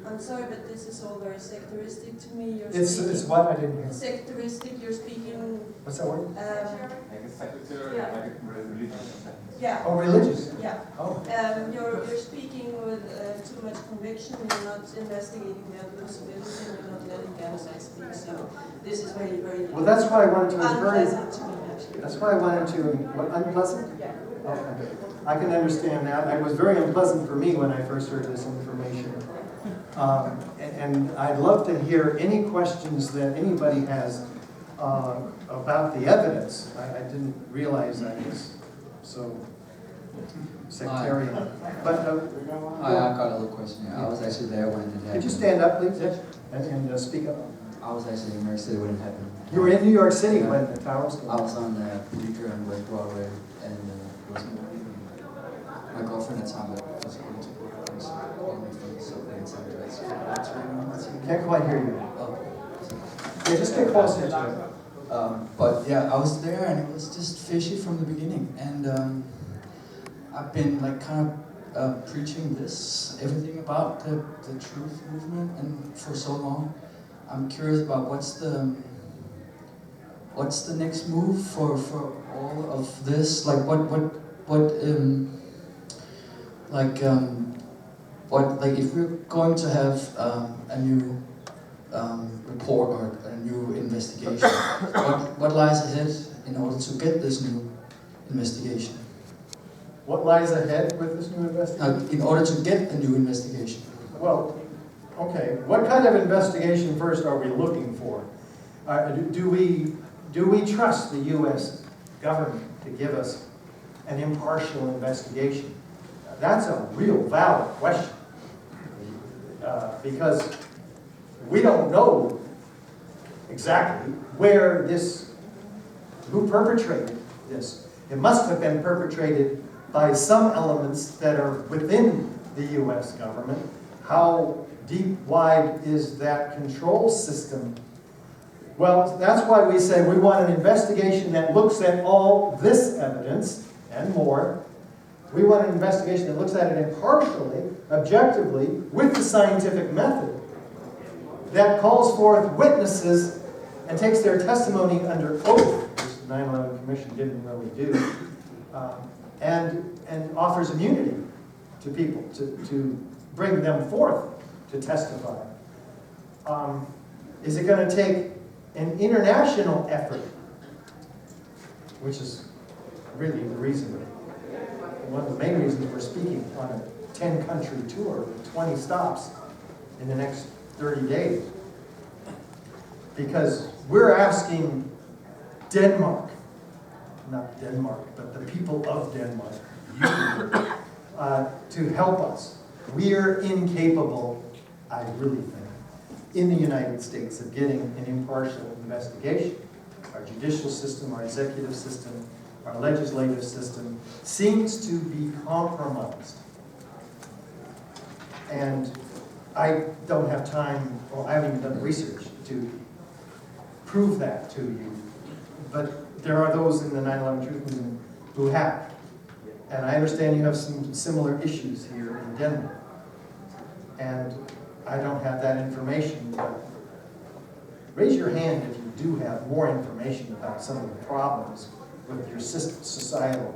I'm sorry, but this is all very sectoristic to me. It's what I didn't hear. Sectoristic, you're speaking... What's that word? Like a secretary, yeah. like a religious. Yeah. Oh, religious. Yeah. Oh. You're speaking with too much conviction, you're not investigating the other possibilities, and you're not letting the other side speak. So this is very, very Well, that's why I wanted to encourage. unpleasant to me, actually. That's why I wanted to. What, unpleasant? Yeah. Okay. I can understand that. It was very unpleasant for me when I first heard this information. And I'd love to hear any questions that anybody has about the evidence. I didn't realize I was so sectarian. But I've got a little question here. I was actually there when it happened. could you stand up, please, and speak up? I was actually in New York City when it happened. You were in New York City when the towers came. I was on the publiken on West Broadway, and it was my girlfriend at the time that was going to work on something inside the restaurant. Can't quite hear you. Oh. Yeah, just get closer to it. But yeah, I was there, and it was just fishy from the beginning. And I've been like kind of preaching everything about the truth movement, and for so long. I'm curious about what's the next move for all of this? Like if we're going to have a new report or a new investigation, what lies ahead in order to get this new investigation? What lies ahead with this new investigation? In order to get a new investigation. Well, okay. What kind of investigation first are we looking for? Do we trust the U.S. government to give us an impartial investigation? That's a real valid question. Because we don't know exactly who perpetrated this. It must have been perpetrated by some elements that are within the U.S. government. How deep, wide is that control system? Well, that's why we say we want an investigation that looks at all this evidence and more. We want an investigation that looks at it impartially, objectively, with the scientific method, that calls forth witnesses and takes their testimony under oath, which the 9/11 Commission didn't really do, and offers immunity to people to bring them forth to testify. Is it going to take an international effort, which is really the reason, one of the main reasons we're speaking on a 10-country tour with 20 stops in the next 30 days. Because we're asking Denmark, not Denmark, but the people of Denmark, to help us. We're incapable, I really think, in the United States of getting an impartial investigation. Our judicial system, our executive system, our legislative system seems to be compromised. And I don't have time, well, I haven't even done the research to prove that to you. But there are those in the 9/11 Truth Movement who have. And I understand you have some similar issues here in Denmark. And I don't have that information, but raise your hand if you do have more information about some of the problems with your societal